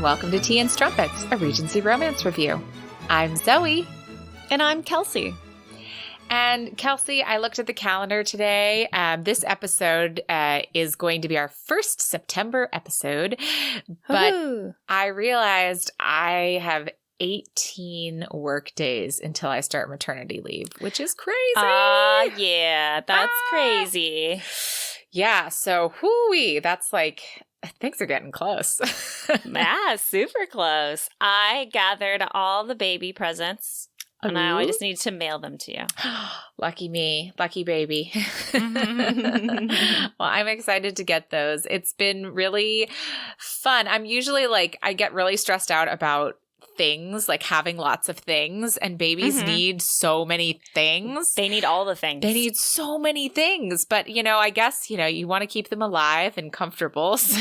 welcome to Tea and Strumpets, a Regency romance review. I'm Zoe. And I'm Kelsey. And Kelsey, I looked at the calendar today. This episode is going to be our first September episode, but I realized I have 18 work days until I start maternity leave, which is crazy. Yeah, that's crazy. Yeah, so whoo-wee, that's like, things are getting close. Yeah, super close. I gathered all the baby presents. And now I just need to mail them to you. Lucky me. Lucky baby. Well, I'm excited to get those. It's been really fun. I'm usually like, I get really stressed out about things, like having lots of things, and babies need so many things. They need all the things. They need so many things. But, I guess, you want to keep them alive and comfortable. So.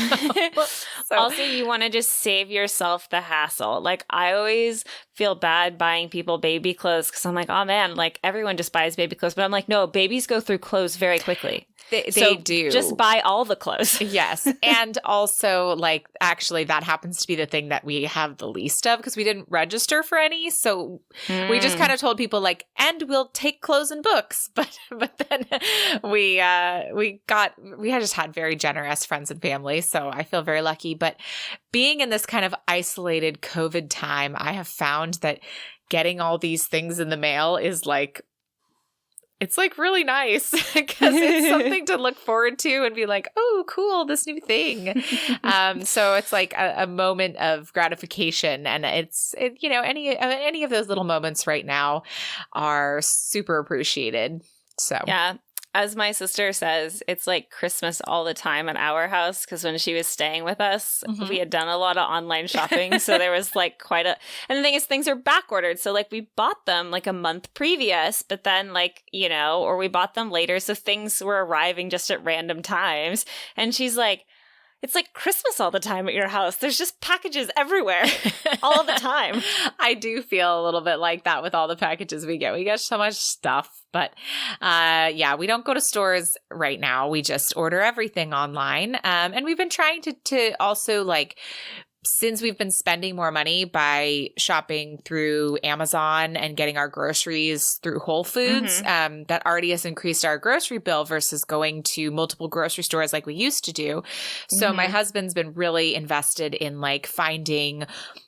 Also, you want to just save yourself the hassle. Like, I always feel bad buying people baby clothes because I'm like, oh man, like everyone just buys baby clothes. But I'm like, no, babies go through clothes very quickly. They do. Just buy all the clothes. Yes. And also, like, actually, that happens to be the thing that we have the least of because we didn't register for any. So we just kind of told people, like, and we'll take clothes and books. But then we just had very generous friends and family. So I feel very lucky. But being in this kind of isolated COVID time, I have found that getting all these things in the mail is like, it's like really nice because it's something to look forward to and be like, oh, cool, this new thing. So it's like a moment of gratification, and any of those little moments right now are super appreciated. So yeah. As my sister says, it's like Christmas all the time at our house because when she was staying with us, we had done a lot of online shopping. So there was like and the thing is things are back ordered. So like we bought them like a month previous, but then or we bought them later. So things were arriving just at random times. And she's like, it's like Christmas all the time at your house. There's just packages everywhere all the time. I do feel a little bit like that with all the packages we get. We get so much stuff. But we don't go to stores right now. We just order everything online. And we've been trying to also like, since we've been spending more money by shopping through Amazon and getting our groceries through Whole Foods, that already has increased our grocery bill versus going to multiple grocery stores like we used to do. So my husband's been really invested in like finding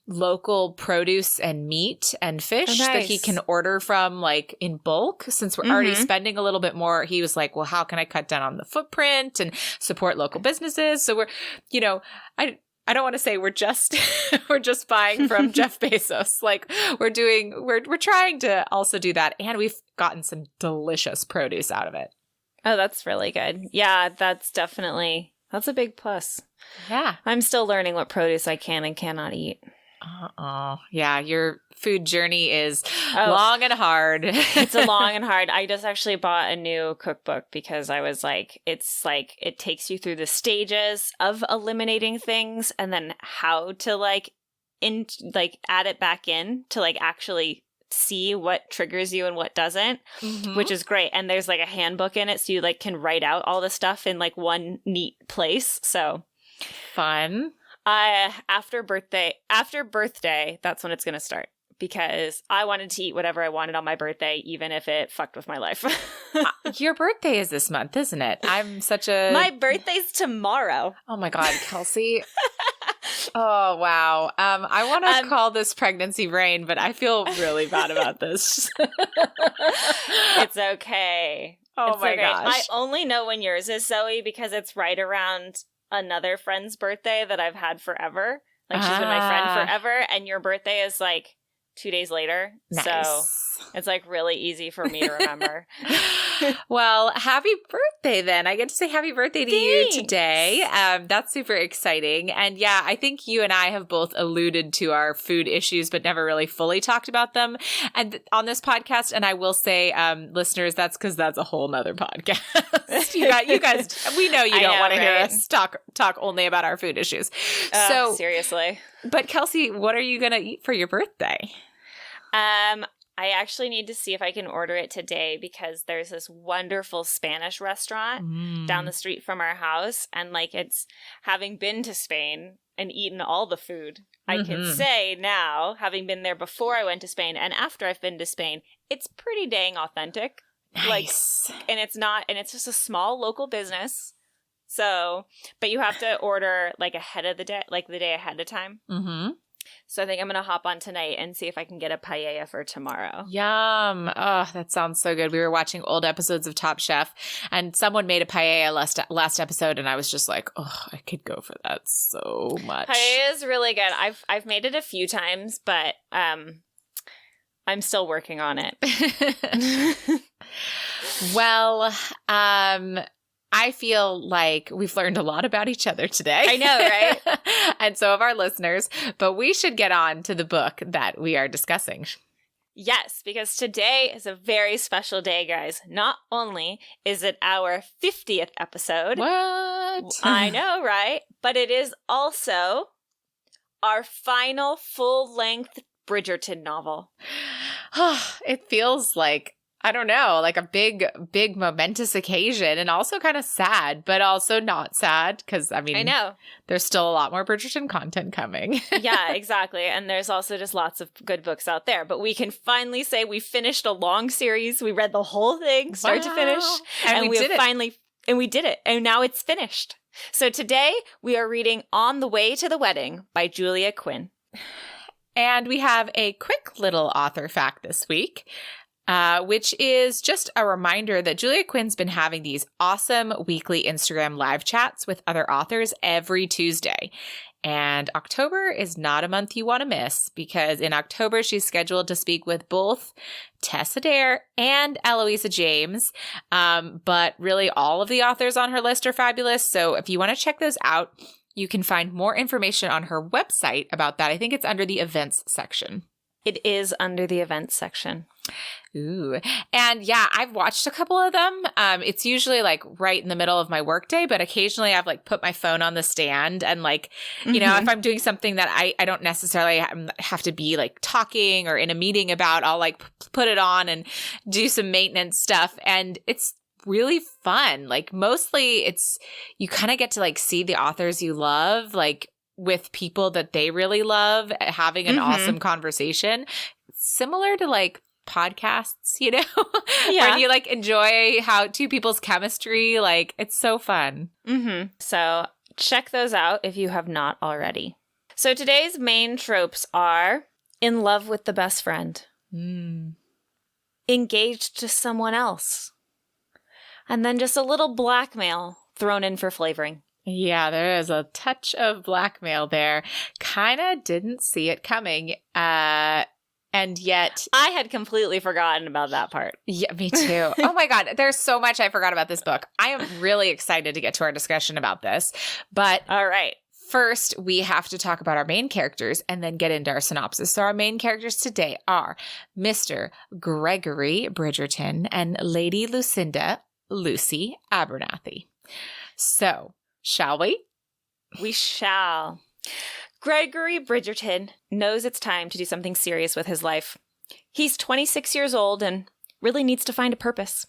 local produce and meat and fish that he can order from like in bulk. Since we're already spending a little bit more, he was like, well, how can I cut down on the footprint and support local businesses? So we're, I don't want to say we're just buying from Jeff Bezos. Like we're trying to also do that, and we've gotten some delicious produce out of it. Oh, that's really good. Yeah, that's a big plus. Yeah. I'm still learning what produce I can and cannot eat. Yeah, your food journey is long and hard. It's a long and hard. I just actually bought a new cookbook because I was like, it's like it takes you through the stages of eliminating things and then how to add it back in to like actually see what triggers you and what doesn't, which is great. And there's like a handbook in it, so you like can write out all the stuff in like one neat place. So fun. After birthday, that's when it's going to start because I wanted to eat whatever I wanted on my birthday, even if it fucked with my life. Your birthday is this month, isn't it? My birthday's tomorrow. Oh my God, Kelsey. Oh, wow. I want to call this pregnancy brain, but I feel really bad about this. It's okay. Oh it's my okay. gosh. I only know when yours is, Zoe, because it's right around another friend's birthday that I've had forever. Like she's been my friend forever, and your birthday is like 2 days later. Nice. So it's like really easy for me to remember. Well, happy birthday then. I get to say happy birthday to you today. That's super exciting. And yeah, I think you and I have both alluded to our food issues, but never really fully talked about them and on this podcast. And I will say, listeners, that's because that's a whole nother podcast. you guys, we know you don't want to hear us talk only about our food issues. So seriously. But Kelsey, what are you going to eat for your birthday? I actually need to see if I can order it today because there's this wonderful Spanish restaurant down the street from our house. And like it's having been to Spain and eaten all the food. I can say now, having been there before I went to Spain and after I've been to Spain, it's pretty dang authentic. Nice. And it's just a small local business. So, but you have to order like ahead of the day, like the day ahead of time. Mm-hmm. So I think I'm going to hop on tonight and see if I can get a paella for tomorrow. Yum. Oh, that sounds so good. We were watching old episodes of Top Chef and someone made a paella last episode and I was just like, oh, I could go for that so much. Paella is really good. I've made it a few times, but I'm still working on it. Well, I feel like we've learned a lot about each other today. I know, right? And so have our listeners, but we should get on to the book that we are discussing. Yes, because today is a very special day, guys. Not only is it our 50th episode. What? I know, right? But it is also our final full-length Bridgerton novel. It feels like, I don't know, like a big momentous occasion and also kind of sad, but also not sad because, I mean, I know. There's still a lot more Bridgerton content coming. Yeah, exactly. And there's also just lots of good books out there. But we can finally say we finished a long series. We read the whole thing, start to finish. And we did it. And we did it. And now it's finished. So today we are reading On the Way to the Wedding by Julia Quinn. And we have a quick little author fact this week. Which is just a reminder that Julia Quinn's been having these awesome weekly Instagram live chats with other authors every Tuesday. And October is not a month you want to miss because in October she's scheduled to speak with both Tess Adair and Eloisa James. But really all of the authors on her list are fabulous. So if you want to check those out, you can find more information on her website about that. I think it's under the events section. It is under the events section. Ooh. And yeah, I've watched a couple of them. It's usually like right in the middle of my workday, but occasionally I've like put my phone on the stand and like, you know, if I'm doing something that I don't necessarily have to be like talking or in a meeting about, I'll like put it on and do some maintenance stuff. And it's really fun. Like mostly you kind of get to like see the authors you love, like with people that they really love, having an awesome conversation, similar to like podcasts, you know, yeah. where you like enjoy how two people's chemistry, like it's so fun. So check those out if you have not already. So today's main tropes are in love with the best friend, engaged to someone else, and then just a little blackmail thrown in for flavoring. Yeah, there is a touch of blackmail there. Kind of didn't see it coming. And yet I had completely forgotten about that part. Yeah, me too. Oh my God. There's so much I forgot about this book. I am really excited to get to our discussion about this. But all right. First, we have to talk about our main characters and then get into our synopsis. So our main characters today are Mr. Gregory Bridgerton and Lady Lucy Abernathy. So, shall we? We shall. Gregory Bridgerton knows it's time to do something serious with his life. He's 26 years old and really needs to find a purpose.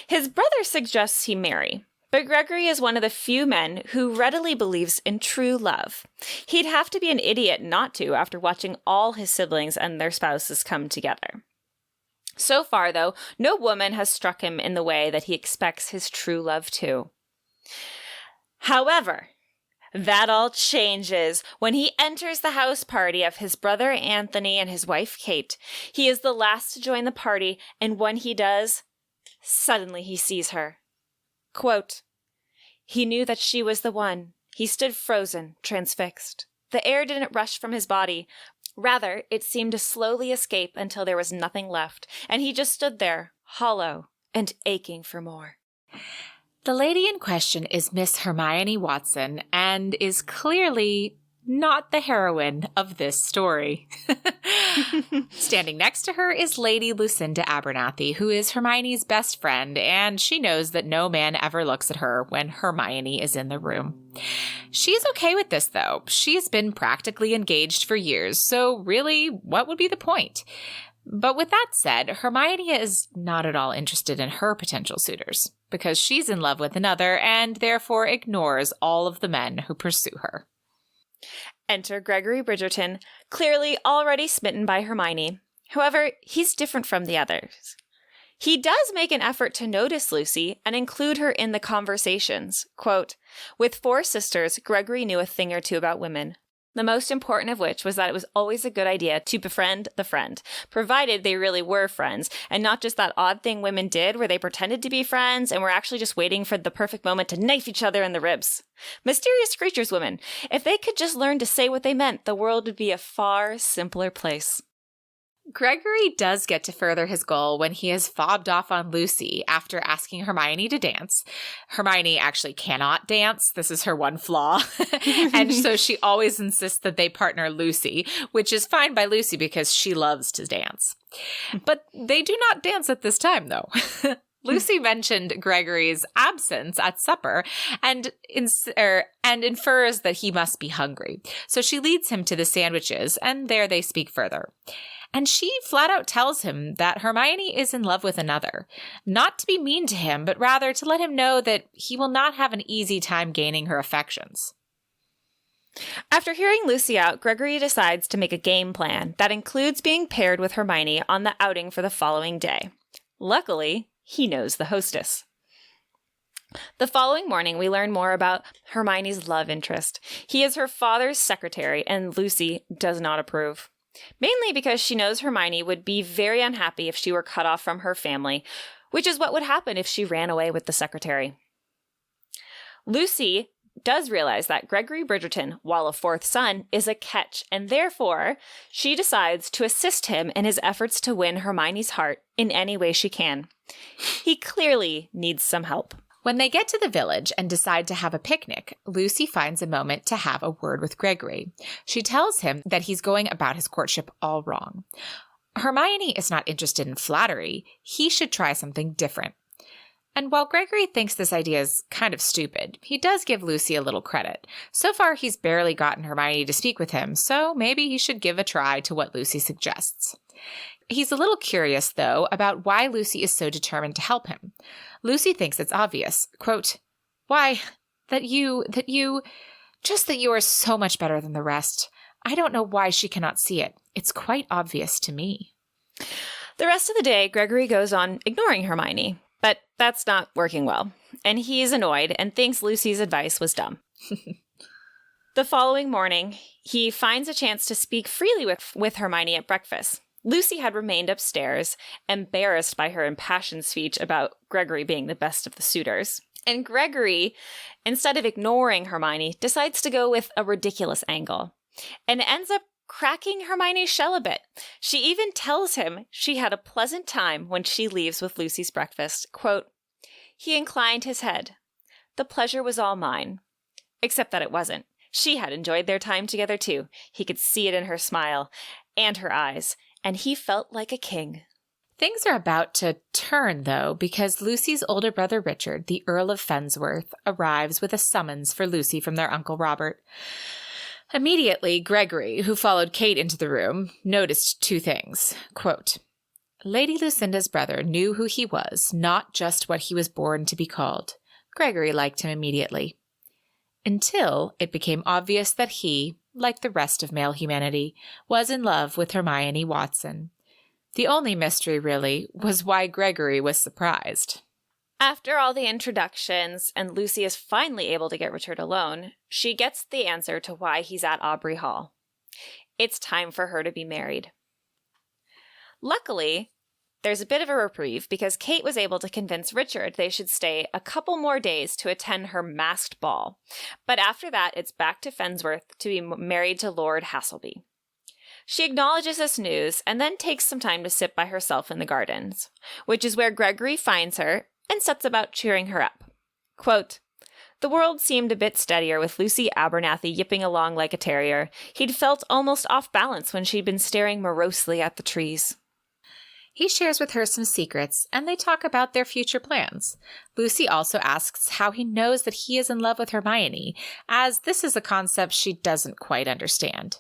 His brother suggests he marry, but Gregory is one of the few men who readily believes in true love. He'd have to be an idiot not to after watching all his siblings and their spouses come together. So far, though, no woman has struck him in the way that he expects his true love to. However, that all changes when he enters the house party of his brother Anthony and his wife Kate. He is the last to join the party, and when he does, suddenly he sees her. Quote, he knew that she was the one. He stood frozen, transfixed. The air didn't rush from his body. Rather, it seemed to slowly escape until there was nothing left, and he just stood there, hollow and aching for more. The lady in question is Miss Hermione Watson and is clearly not the heroine of this story. Standing next to her is Lady Lucinda Abernathy, who is Hermione's best friend, and she knows that no man ever looks at her when Hermione is in the room. She's okay with this, though. She's been practically engaged for years, so really, what would be the point? But with that said, Hermione is not at all interested in her potential suitors, because she's in love with another and therefore ignores all of the men who pursue her. Enter Gregory Bridgerton, clearly already smitten by Hermione. However, he's different from the others. He does make an effort to notice Lucy and include her in the conversations. Quote, "With 4 sisters, Gregory knew a thing or two about women. The most important of which was that it was always a good idea to befriend the friend, provided they really were friends, and not just that odd thing women did where they pretended to be friends and were actually just waiting for the perfect moment to knife each other in the ribs. Mysterious creatures, women. If they could just learn to say what they meant, the world would be a far simpler place." Gregory does get to further his goal when he has fobbed off on Lucy after asking Hermione to dance. Hermione actually cannot dance. This is her one flaw. And so she always insists that they partner Lucy, which is fine by Lucy because she loves to dance. But they do not dance at this time, though. Lucy mentioned Gregory's absence at supper and infers that he must be hungry. So she leads him to the sandwiches, and there they speak further. And she flat out tells him that Hermione is in love with another. Not to be mean to him, but rather to let him know that he will not have an easy time gaining her affections. After hearing Lucy out, Gregory decides to make a game plan that includes being paired with Hermione on the outing for the following day. Luckily, he knows the hostess. The following morning, we learn more about Hermione's love interest. He is her father's secretary, and Lucy does not approve. Mainly because she knows Hermione would be very unhappy if she were cut off from her family, which is what would happen if she ran away with the secretary. Lucy does realize that Gregory Bridgerton, while a 4th son, is a catch, and therefore she decides to assist him in his efforts to win Hermione's heart in any way she can. He clearly needs some help. When they get to the village and decide to have a picnic, Lucy finds a moment to have a word with Gregory. She tells him that he's going about his courtship all wrong. Hermione is not interested in flattery. He should try something different. And while Gregory thinks this idea is kind of stupid, he does give Lucy a little credit. So far, he's barely gotten Hermione to speak with him, so maybe he should give a try to what Lucy suggests. He's a little curious, though, about why Lucy is so determined to help him. Lucy thinks it's obvious. Quote, "Why, that you are so much better than the rest. I don't know why she cannot see it. It's quite obvious to me." The rest of the day, Gregory goes on ignoring Hermione, but that's not working well, and he's annoyed and thinks Lucy's advice was dumb. The following morning, he finds a chance to speak freely with Hermione at breakfast. Lucy had remained upstairs, embarrassed by her impassioned speech about Gregory being the best of the suitors. And Gregory, instead of ignoring Hermione, decides to go with a ridiculous angle and ends up cracking Hermione's shell a bit. She even tells him she had a pleasant time when she leaves with Lucy's breakfast. Quote, "He inclined his head. The pleasure was all mine." Except that it wasn't. She had enjoyed their time together too. He could see it in her smile and her eyes, and he felt like a king. Things are about to turn, though, because Lucy's older brother Richard, the Earl of Fensworth, arrives with a summons for Lucy from their Uncle Robert. Immediately, Gregory, who followed Kate into the room, noticed 2 things. Quote, "Lady Lucinda's brother knew who he was, not just what he was born to be called. Gregory liked him immediately. Until it became obvious that he, like the rest of male humanity, was in love with Hermione Watson. The only mystery, really, was why Gregory was surprised." After all the introductions, and Lucy is finally able to get Richard alone, she gets the answer to why he's at Aubrey Hall. It's time for her to be married. Luckily, there's a bit of a reprieve because Kate was able to convince Richard they should stay a couple more days to attend her masked ball. But after that, it's back to Fensworth to be married to Lord Hasselby. She acknowledges this news and then takes some time to sit by herself in the gardens, which is where Gregory finds her and sets about cheering her up. Quote, "The world seemed a bit steadier with Lucy Abernathy yipping along like a terrier. He'd felt almost off balance when she'd been staring morosely at the trees." He shares with her some secrets, and they talk about their future plans. Lucy also asks how he knows that he is in love with Hermione, as this is a concept she doesn't quite understand.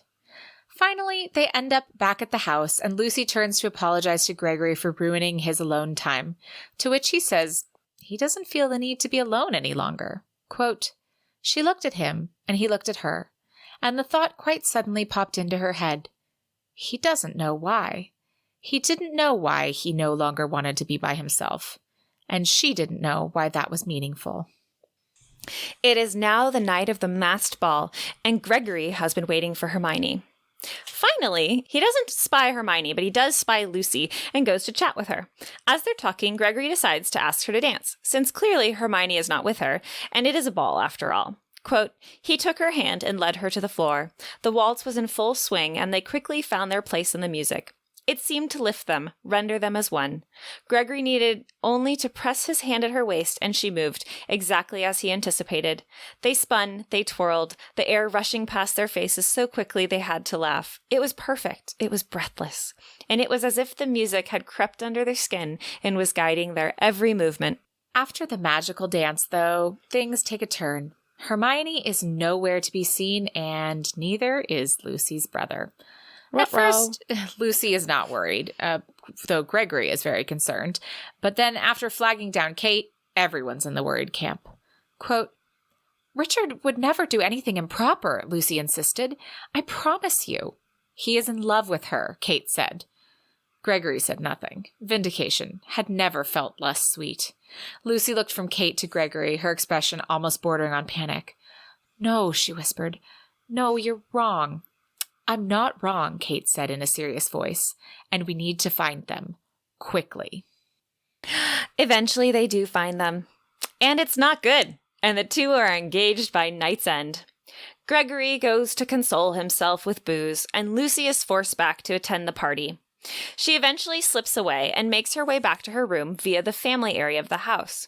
Finally, they end up back at the house, and Lucy turns to apologize to Gregory for ruining his alone time, to which he says he doesn't feel the need to be alone any longer. Quote, "She looked at him, and he looked at her, and the thought quite suddenly popped into her head. He doesn't know why. He didn't know why he no longer wanted to be by himself, and she didn't know why that was meaningful. It is now the night of the masked ball, and Gregory has been waiting for Hermione. Finally, he doesn't spy Hermione, but he does spy Lucy and goes to chat with her. As they're talking, Gregory decides to ask her to dance, since clearly Hermione is not with her, and it is a ball after all. Quote, he took her hand and led her to the floor. The waltz was in full swing, and they quickly found their place in the music. It seemed to lift them, render them as one. Gregory needed only to press his hand at her waist, and she moved, exactly as he anticipated. They spun, they twirled, the air rushing past their faces so quickly they had to laugh. It was perfect, it was breathless, and it was as if the music had crept under their skin and was guiding their every movement. After the magical dance, though, things take a turn. Hermione is nowhere to be seen, and neither is Lucy's brother. At first, Lucy is not worried, though Gregory is very concerned. But then after flagging down Kate, everyone's in the worried camp. Quote, Richard would never do anything improper, Lucy insisted. I promise you. He is in love with her, Kate said. Gregory said nothing. Vindication had never felt less sweet. Lucy looked from Kate to Gregory, her expression almost bordering on panic. No, she whispered. No, you're wrong. I'm not wrong, Kate said in a serious voice, and we need to find them. Quickly. Eventually they do find them. And it's not good, and the two are engaged by night's end. Gregory goes to console himself with booze, and Lucy is forced back to attend the party. She eventually slips away and makes her way back to her room via the family area of the house.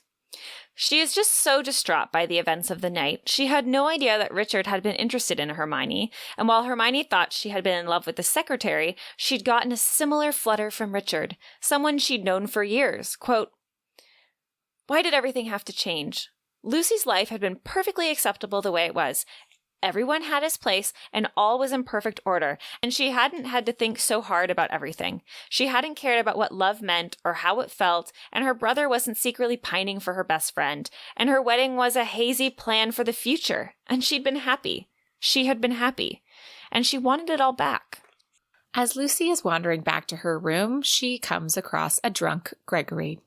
She is just so distraught by the events of the night. She had no idea that Richard had been interested in Hermione, and while Hermione thought she had been in love with the secretary, she'd gotten a similar flutter from Richard, someone she'd known for years. Quote, why did everything have to change? Lucy's life had been perfectly acceptable the way it was. Everyone had his place, and all was in perfect order, and she hadn't had to think so hard about everything. She hadn't cared about what love meant or how it felt, and her brother wasn't secretly pining for her best friend, and her wedding was a hazy plan for the future, and she'd been happy. She had been happy, and she wanted it all back. As Lucy is wandering back to her room, she comes across a drunk Gregory.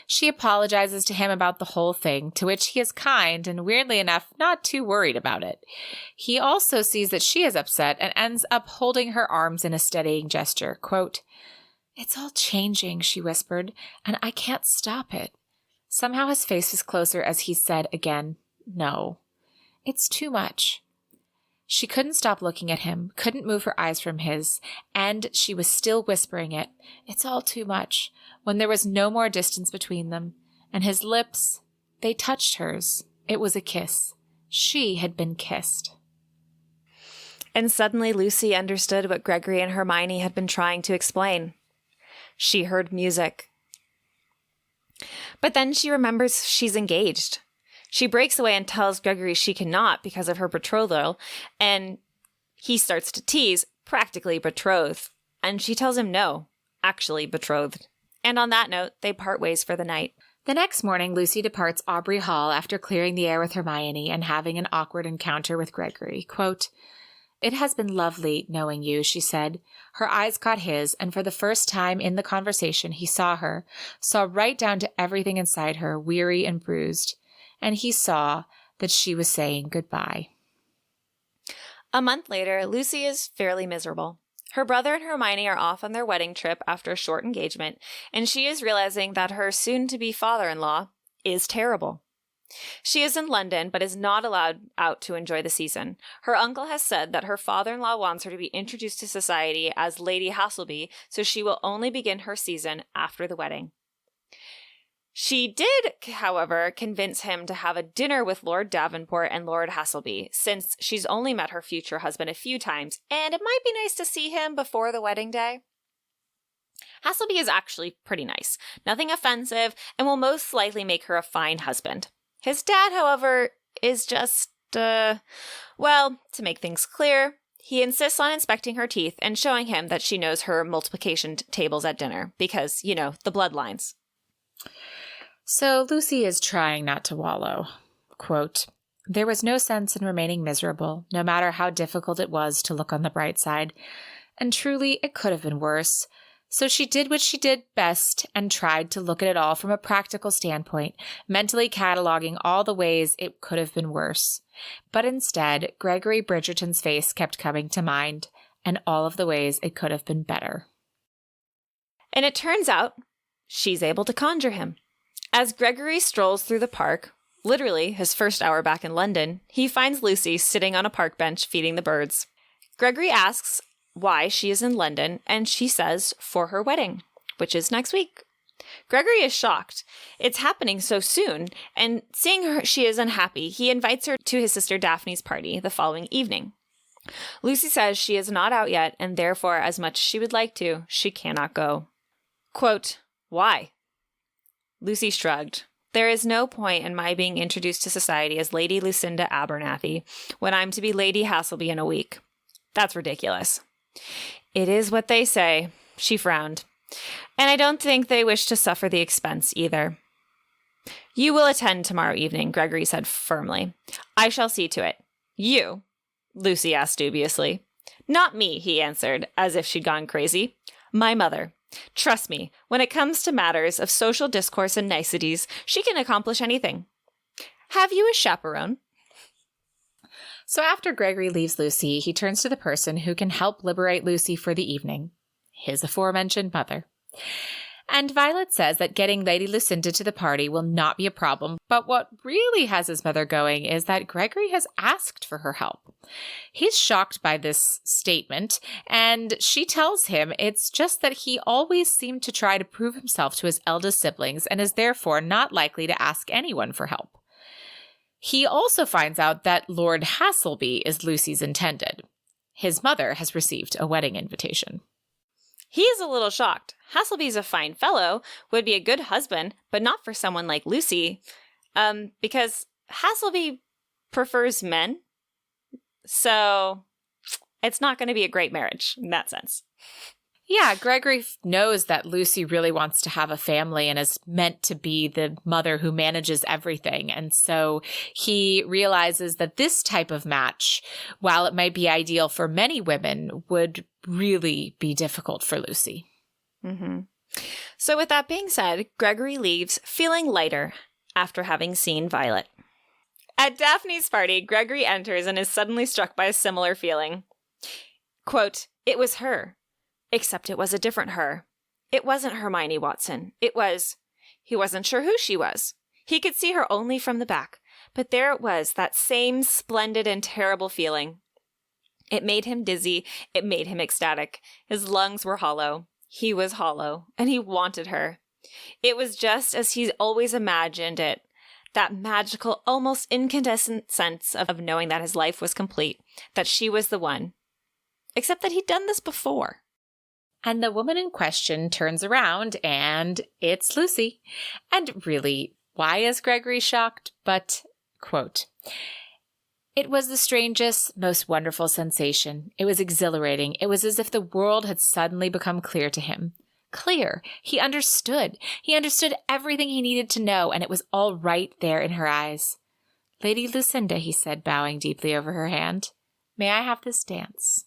She apologizes to him about the whole thing, to which he is kind and, weirdly enough, not too worried about it. He also sees that she is upset and ends up holding her arms in a steadying gesture. Quote, it's all changing, she whispered, and I can't stop it. Somehow his face was closer as he said again, no, it's too much. She couldn't stop looking at him, couldn't move her eyes from his, and she was still whispering it, it's all too much, when there was no more distance between them, and his lips, they touched hers. It was a kiss. She had been kissed. And suddenly Lucy understood what Gregory and Hermione had been trying to explain. She heard music. But then she remembers she's engaged. She breaks away and tells Gregory she cannot because of her betrothal, and he starts to tease, practically betrothed, and she tells him no, actually betrothed. And on that note, they part ways for the night. The next morning, Lucy departs Aubrey Hall after clearing the air with Hermione and having an awkward encounter with Gregory. Quote, it has been lovely knowing you, she said. Her eyes caught his, and for the first time in the conversation, he saw her, saw right down to everything inside her, weary and bruised. And he saw that she was saying goodbye. A month later, Lucy is fairly miserable. Her brother and Hermione are off on their wedding trip after a short engagement, and she is realizing that her soon-to-be father-in-law is terrible. She is in London, but is not allowed out to enjoy the season. Her uncle has said that her father-in-law wants her to be introduced to society as Lady Hasselby, so she will only begin her season after the wedding. She did, however, convince him to have a dinner with Lord Davenport and Lord Hasselby, since she's only met her future husband a few times, and it might be nice to see him before the wedding day. Hasselby is actually pretty nice, nothing offensive, and will most likely make her a fine husband. His dad, however, is just, well, to make things clear, he insists on inspecting her teeth and showing him that she knows her multiplication tables at dinner, because, you know, the bloodlines. So Lucy is trying not to wallow. Quote, There was no sense in remaining miserable, no matter how difficult it was to look on the bright side. And truly, it could have been worse. So she did what she did best and tried to look at it all from a practical standpoint, mentally cataloging all the ways it could have been worse. But instead, Gregory Bridgerton's face kept coming to mind, and all of the ways it could have been better. And it turns out she's able to conjure him. As Gregory strolls through the park, literally his first hour back in London, he finds Lucy sitting on a park bench feeding the birds. Gregory asks why she is in London, and she says for her wedding, which is next week. Gregory is shocked. It's happening so soon, and seeing her she is unhappy, he invites her to his sister Daphne's party the following evening. Lucy says she is not out yet, and therefore, as much as she would like to, she cannot go. Quote, "Why?" Lucy shrugged. "There is no point in my being introduced to society as Lady Lucinda Abernathy when I'm to be Lady Hasselby in a week. That's ridiculous." "It is what they say," she frowned. "And I don't think they wish to suffer the expense either." "You will attend tomorrow evening," Gregory said firmly. "I shall see to it." "You?" Lucy asked dubiously. "Not me," he answered, as if she'd gone crazy. "My mother. Trust me, when it comes to matters of social discourse and niceties, she can accomplish anything. Have you a chaperone?" So after Gregory leaves Lucy, he turns to the person who can help liberate Lucy for the evening, his aforementioned mother. And Violet says that getting Lady Lucinda to the party will not be a problem, but what really has his mother going is that Gregory has asked for her help. He's shocked by this statement, and she tells him it's just that he always seemed to try to prove himself to his eldest siblings and is therefore not likely to ask anyone for help. He also finds out that Lord Hasselby is Lucy's intended. His mother has received a wedding invitation. He is a little shocked. Hasselby's a fine fellow, would be a good husband, but not for someone like Lucy, because Hasselby prefers men. So it's not going to be a great marriage in that sense. Yeah, Gregory knows that Lucy really wants to have a family and is meant to be the mother who manages everything. And so he realizes that this type of match, while it might be ideal for many women, would really be difficult for Lucy. Mm-hmm. So with that being said, Gregory leaves feeling lighter after having seen Violet. At Daphne's party, Gregory enters and is suddenly struck by a similar feeling. Quote, "It was her. Except it was a different her. It wasn't Hermione Watson. He wasn't sure who she was. He could see her only from the back. But there it was, that same splendid and terrible feeling. It made him dizzy. It made him ecstatic. His lungs were hollow. He was hollow. And he wanted her. It was just as he always imagined it. That magical, almost incandescent sense of knowing that his life was complete. That she was the one. Except that he'd done this before." And the woman in question turns around, and it's Lucy. And really, why is Gregory shocked? But, quote, "It was the strangest, most wonderful sensation. It was exhilarating. It was as if the world had suddenly become clear to him. Clear. He understood. He understood everything he needed to know, and it was all right there in her eyes. 'Lady Lucinda,' he said, bowing deeply over her hand, 'may I have this dance?'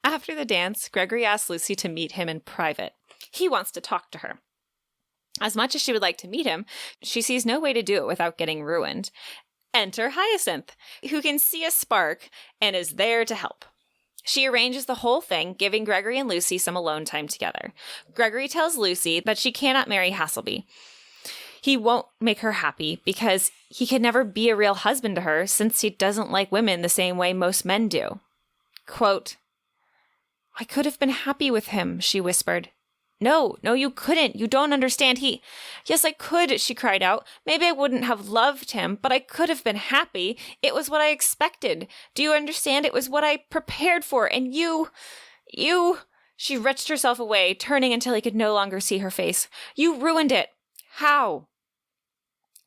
After the dance, Gregory asks Lucy to meet him in private. He wants to talk to her. As much as she would like to meet him, she sees no way to do it without getting ruined. Enter Hyacinth, who can see a spark and is there to help. She arranges the whole thing, giving Gregory and Lucy some alone time together. Gregory tells Lucy that she cannot marry Hasselby. He won't make her happy because he could never be a real husband to her since he doesn't like women the same way most men do. Quote, "I could have been happy with him," she whispered. No, you couldn't. You don't understand. Yes, I could," she cried out. "Maybe I wouldn't have loved him, but I could have been happy. It was what I expected. Do you understand? It was what I prepared for. And you... She wrenched herself away, turning until he could no longer see her face. "You ruined it. How?"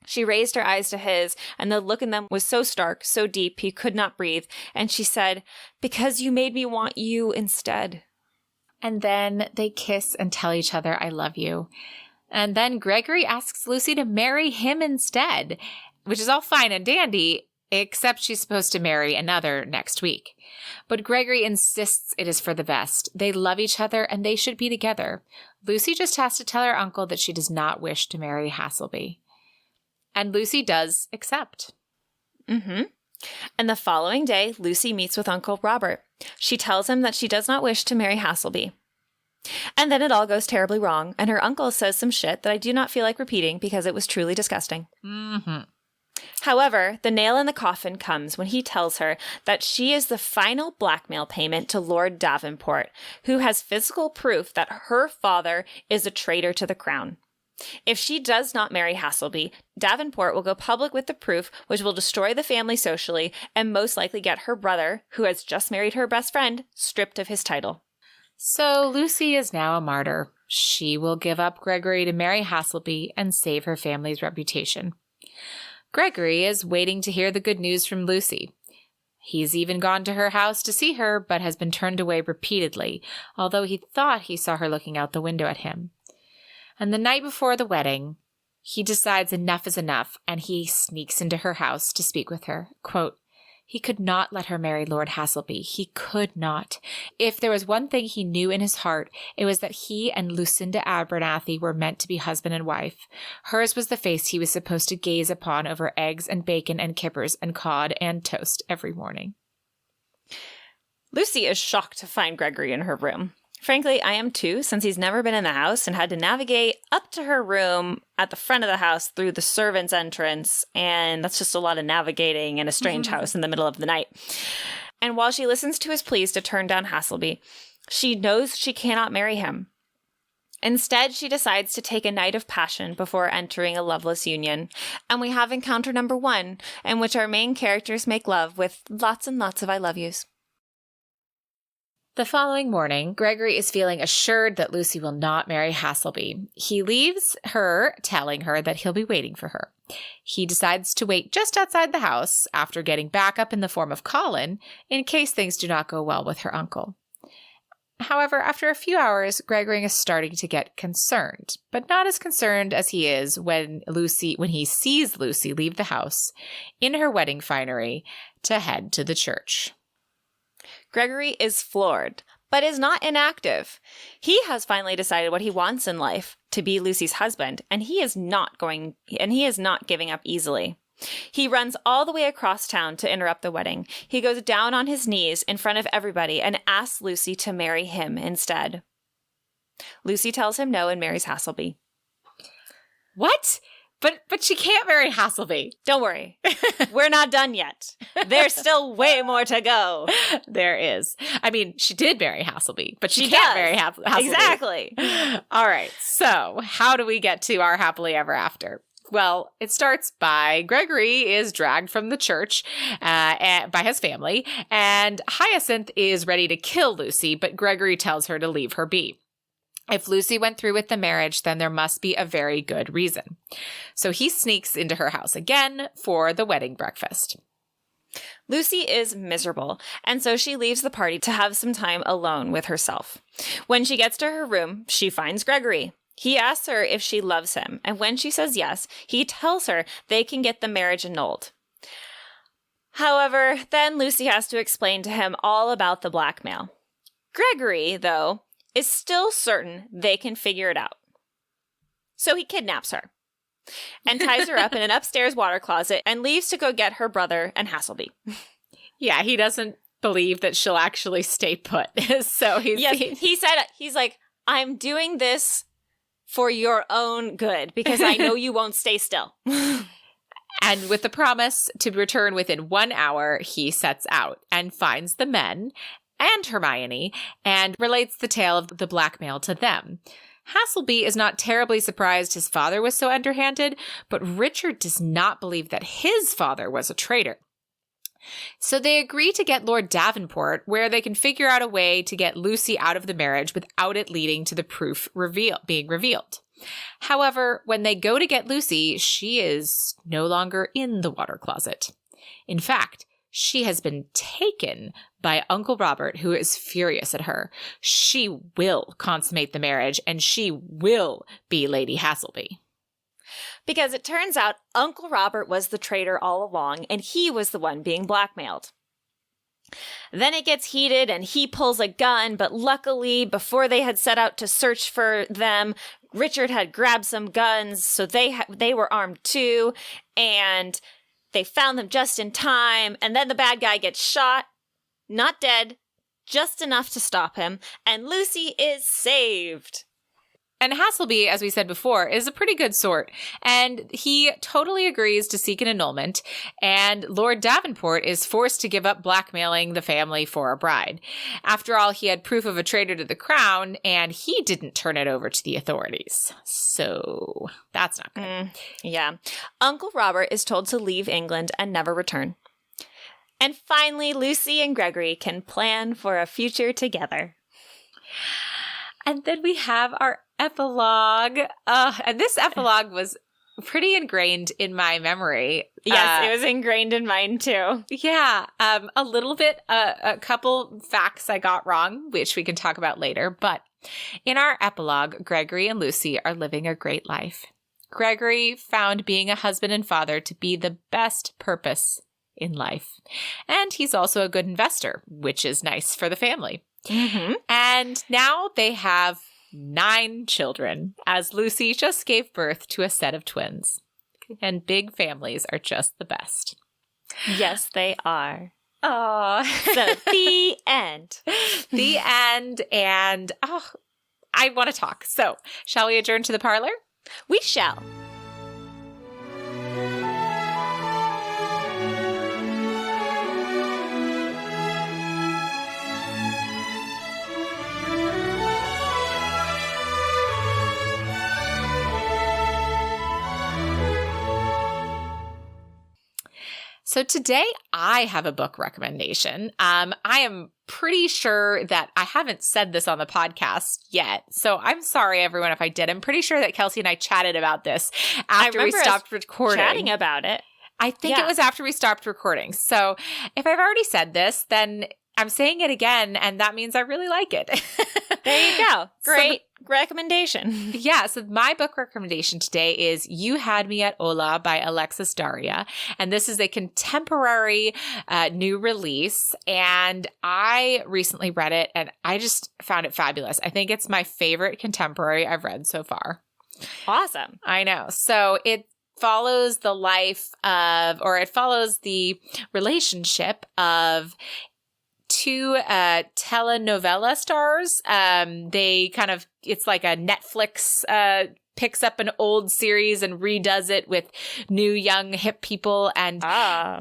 She raised her eyes to his, and the look in them was so stark, so deep, he could not breathe. And she said, "Because you made me want you instead." And then they kiss and tell each other, "I love you." And then Gregory asks Lucy to marry him instead. which is all fine and dandy, except she's supposed to marry another next week. But Gregory insists it is for the best. They love each other and they should be together. Lucy just has to tell her uncle that she does not wish to marry Hasselby. And Lucy does accept. Mm-hmm. And the following day, Lucy meets with Uncle Robert. She tells him that she does not wish to marry Hasselby. And then it all goes terribly wrong, and her uncle says some shit that I do not feel like repeating because it was truly disgusting. Mm-hmm. However, the nail in the coffin comes when he tells her that she is the final blackmail payment to Lord Davenport, who has physical proof that her father is a traitor to the crown. If she does not marry Hasselby, Davenport will go public with the proof, which will destroy the family socially and most likely get her brother, who has just married her best friend, stripped of his title. So Lucy is now a martyr. She will give up Gregory to marry Hasselby and save her family's reputation. Gregory is waiting to hear the good news from Lucy. He's even gone to her house to see her, but has been turned away repeatedly, although he thought he saw her looking out the window at him. And the night before the wedding, he decides enough is enough, and he sneaks into her house to speak with her. Quote, he could not let her marry Lord Hasselby. He could not. If there was one thing he knew in his heart, it was that he and Lucinda Abernathy were meant to be husband and wife. Hers was the face he was supposed to gaze upon over eggs and bacon and kippers and cod and toast every morning. Lucy is shocked to find Gregory in her room. Frankly, I am too, since he's never been in the house and had to navigate up to her room at the front of the house through the servants' entrance, and that's just a lot of navigating in a strange house in the middle of the night. And while she listens to his pleas to turn down Hasselby, she knows she cannot marry him. Instead, she decides to take a night of passion before entering a loveless union, and we have encounter number 1, in which our main characters make love with lots and lots of I love yous. The following morning, Gregory is feeling assured that Lucy will not marry Hasselby. He leaves her, telling her that he'll be waiting for her. He decides to wait just outside the house after getting backup in the form of Colin in case things do not go well with her uncle. However, after a few hours, Gregory is starting to get concerned, but not as concerned as he is when he sees Lucy leave the house in her wedding finery to head to the church. Gregory is floored, but is not inactive. He has finally decided what he wants in life, to be Lucy's husband, and he is not giving up easily. He runs all the way across town to interrupt the wedding. He goes down on his knees in front of everybody and asks Lucy to marry him instead. Lucy tells him no and marries Hasselby. What? But she can't marry Hasselby. Don't worry. We're not done yet. There's still way more to go. There is. I mean, she did marry Hasselby, but she can't marry Hasselby. Exactly. All right. So how do we get to our happily ever after? Well, it starts by Gregory is dragged from the church by his family, and Hyacinth is ready to kill Lucy, but Gregory tells her to leave her be. If Lucy went through with the marriage, then there must be a very good reason. So he sneaks into her house again for the wedding breakfast. Lucy is miserable, and so she leaves the party to have some time alone with herself. When she gets to her room, she finds Gregory. He asks her if she loves him, and when she says yes, he tells her they can get the marriage annulled. However, then Lucy has to explain to him all about the blackmail. Gregory, though, is still certain they can figure it out. So he kidnaps her and ties her up in an upstairs water closet and leaves to go get her brother and Hasselby. Yeah, he doesn't believe that she'll actually stay put. So he's like, I'm doing this for your own good because I know you won't stay still. And with the promise to return within 1 hour, he sets out and finds the men and Hermione, and relates the tale of the blackmail to them. Hasselby is not terribly surprised his father was so underhanded, but Richard does not believe that his father was a traitor. So they agree to get Lord Davenport, where they can figure out a way to get Lucy out of the marriage without it leading to the proof being revealed. However, when they go to get Lucy, she is no longer in the water closet. In fact, she has been taken by Uncle Robert, who is furious at her. She will consummate the marriage, and she will be Lady Hasselby. Because it turns out Uncle Robert was the traitor all along, and he was the one being blackmailed. Then it gets heated and he pulls a gun, but luckily, before they had set out to search for them, Richard had grabbed some guns, so they were armed too, and they found them just in time, and then the bad guy gets shot, not dead, just enough to stop him, and Lucy is saved. And Hasselby, as we said before, is a pretty good sort, and he totally agrees to seek an annulment, and Lord Davenport is forced to give up blackmailing the family for a bride. After all, he had proof of a traitor to the crown, and he didn't turn it over to the authorities. So that's not good. Yeah. Uncle Robert is told to leave England and never return. And finally, Lucy and Gregory can plan for a future together. And then we have our epilogue. And this epilogue was pretty ingrained in my memory. Yes, it was ingrained in mine too. Yeah. A little bit, a couple facts I got wrong, which we can talk about later. But in our epilogue, Gregory and Lucy are living a great life. Gregory found being a husband and father to be the best purpose in life. And he's also a good investor, which is nice for the family. Mm-hmm. And now they have 9 children, as Lucy just gave birth to a set of twins. And big families are just the best. Yes, they are. Oh, So the end. The end. And I want to talk. So shall we adjourn to the parlor? We shall. So today I have a book recommendation. I am pretty sure that I haven't said this on the podcast yet. So I'm sorry, everyone, if I did. I'm pretty sure that Kelsey and I chatted about this after we stopped recording. Chatting about it. I think it was after we stopped recording. So if I've already said this, then I'm saying it again, and that means I really like it. There you go. Great recommendation. Yeah, so my book recommendation today is You Had Me at Hola by Alexis Daria. And this is a contemporary new release. And I recently read it, and I just found it fabulous. I think it's my favorite contemporary I've read so far. Awesome. I know. So it follows the life of, or it follows the relationship of 2 telenovela stars. They kind of, it's like a Netflix picks up an old series and redoes it with new, young, hip people, and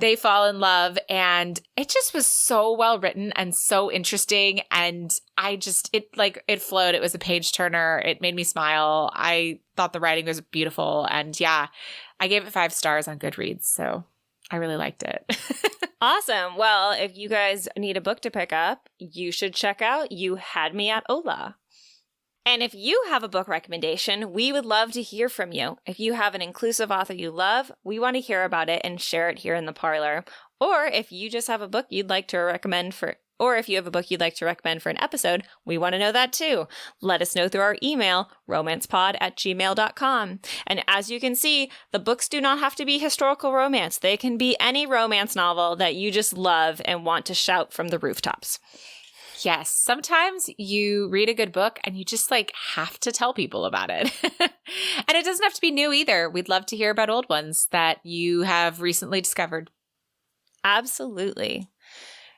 they fall in love. And it just was so well written and so interesting. And it flowed. It was a page turner. It made me smile. I thought the writing was beautiful. And yeah, I gave it 5 stars on Goodreads. So I really liked it. Awesome. Well, if you guys need a book to pick up, you should check out You Had Me at Hola. And if you have a book recommendation, we would love to hear from you. If you have an inclusive author you love, we want to hear about it and share it here in the parlor. Or if you just have a book you'd like to recommend for an episode, we want to know that too. Let us know through our email, romancepod@gmail.com. And as you can see, the books do not have to be historical romance. They can be any romance novel that you just love and want to shout from the rooftops. Yes. Sometimes you read a good book and you just have to tell people about it. And it doesn't have to be new either. We'd love to hear about old ones that you have recently discovered. Absolutely.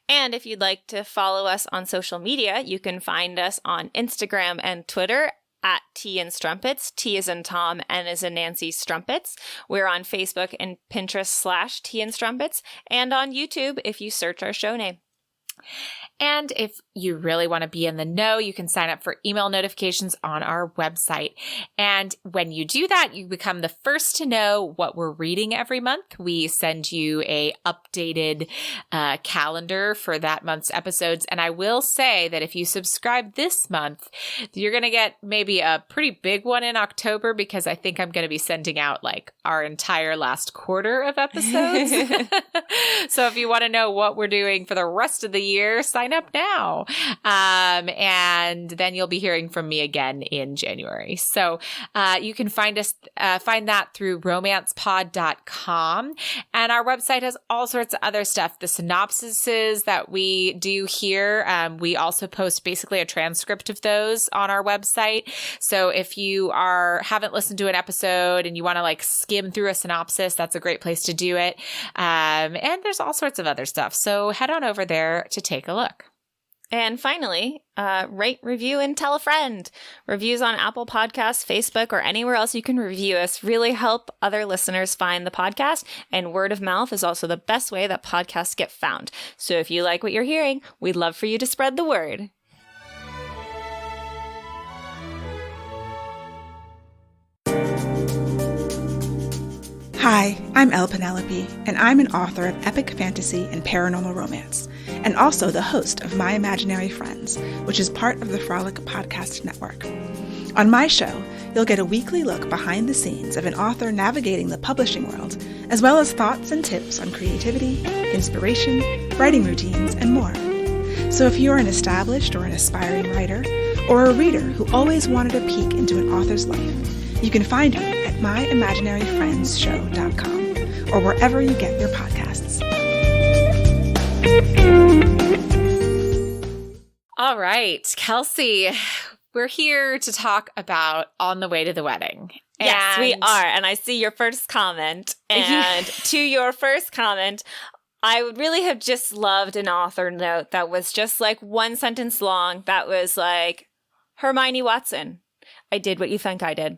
And if you'd like to follow us on social media, you can find us on Instagram and Twitter at Tea and Strumpets. T as in Tom, N as in Nancy Strumpets. We're on Facebook and Pinterest /Tea and Strumpets, and on YouTube if you search our show name. And if you really want to be in the know, you can sign up for email notifications on our website. And when you do that, you become the first to know what we're reading every month. We send you a updated calendar for that month's episodes. And I will say that if you subscribe this month, you're going to get maybe a pretty big one in October, because I think I'm going to be sending out our entire last quarter of episodes. So if you want to know what we're doing for the rest of the year, sign up now. know. And then you'll be hearing from me again in January. So you can find that through romancepod.com. And our website has all sorts of other stuff. The synopsises that we do here, we also post basically a transcript of those on our website. So if you haven't listened to an episode and you want to like skim through a synopsis, that's a great place to do it. And there's all sorts of other stuff. So head on over there to take a look. And finally, rate, review, and tell a friend. Reviews on Apple Podcasts, Facebook, or anywhere else you can review us really help other listeners find the podcast. And word of mouth is also the best way that podcasts get found. So if you like what you're hearing, we'd love for you to spread the word. Hi, I'm Elle Penelope, and I'm an author of epic fantasy and paranormal romance, and also the host of My Imaginary Friends, which is part of the Frolic Podcast Network. On my show, you'll get a weekly look behind the scenes of an author navigating the publishing world, as well as thoughts and tips on creativity, inspiration, writing routines, and more. So if you're an established or an aspiring writer, or a reader who always wanted a peek into an author's life, you can find me at myimaginaryfriendsshow.com or wherever you get your podcasts. All right, Kelsey, we're here to talk about On the Way to the Wedding. Yes, we are. And I see your first comment. And to your first comment, I would really have just loved an author note that was just like one sentence long. That was like, Hermione Watson, I did what you think I did.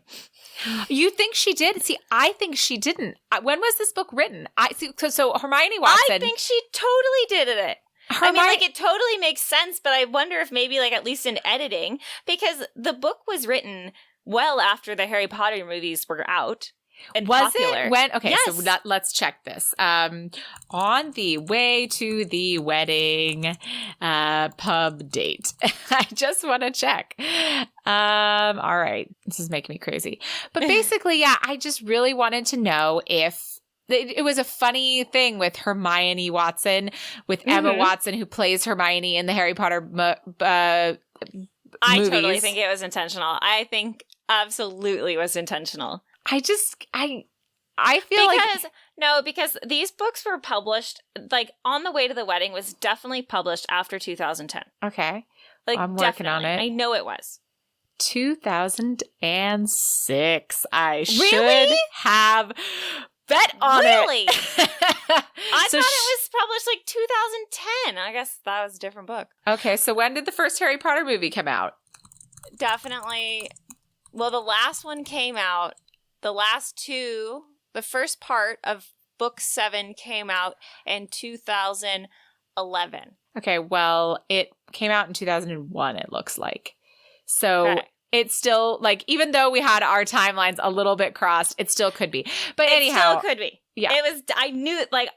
You think she did? See, I think she didn't. When was this book written? So Hermione Watson. I think she totally did it. I mean, like, it totally makes sense, but I wonder if maybe, like, at least in editing, because the book was written well after the Harry Potter movies were out. And was popular. It when? Okay, yes. So let's check this. On the Way to the Wedding pub date. I just want to check. All right. This is making me crazy. But basically, yeah, I just really wanted to know if it was a funny thing with Hermione Watson, with Emma Watson, who plays Hermione in the Harry Potter movies. I totally think it was intentional. I think absolutely was intentional. I feel because these books were published, like, On the Way to the Wedding was definitely published after 2010. Okay. Like, I'm working on it. I know it was. 2006. I Really? should have bet on really? it. I thought it was published like 2010. I guess that was a different book. Okay, so when did the first Harry Potter movie come out? Definitely. Well, the last one came out. The last two, the first part of book 7 came out in 2011. Okay, well, it came out in 2001, it looks like. So it's still, like, even though we had our timelines a little bit crossed, it still could be. But anyhow. It still could be. Yeah. It was, I knew, like,